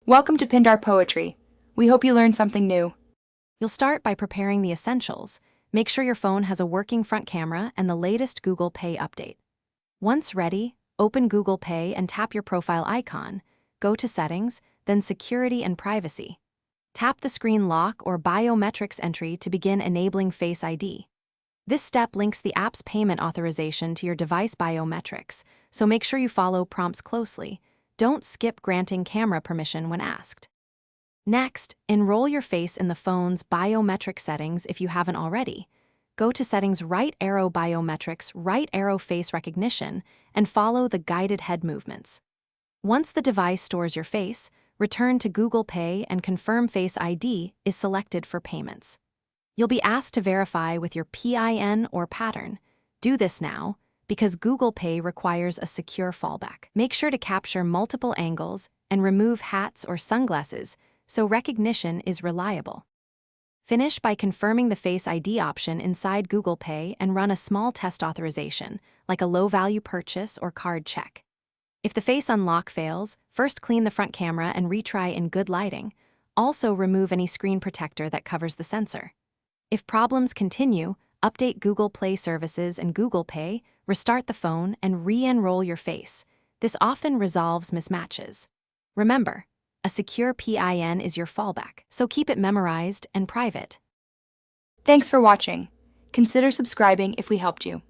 Welcome to Pindar Poetry. We hope you learned something new. You'll start by preparing the essentials. Make sure your phone has a working front camera and the latest Google Pay update. Once ready, open Google Pay and tap your profile icon. Go to Settings, then Security and Privacy. Tap the screen lock or biometrics entry to begin enabling Face ID. This step links the app's payment authorization to your device biometrics, so make sure you follow prompts closely. Don't skip granting camera permission when asked. Next, enroll your face in the phone's biometric settings if you haven't already. Go to Settings, right arrow Biometrics, right arrow Face Recognition, and follow the guided head movements. Once the device stores your face, return to Google Pay and confirm Face ID is selected for payments. You'll be asked to verify with your PIN or pattern. Do this now, because Google Pay requires a secure fallback. Make sure to capture multiple angles and remove hats or sunglasses so recognition is reliable. Finish by confirming the Face ID option inside Google Pay and run a small test authorization, like a low-value purchase or card check. If the face unlock fails, first clean the front camera and retry in good lighting. Also remove any screen protector that covers the sensor. If problems continue, update Google Play services and Google Pay, restart the phone, and re-enroll your face. This often resolves mismatches. Remember, a secure PIN is your fallback, so keep it memorized and private. Thanks for watching. Consider subscribing if we helped you.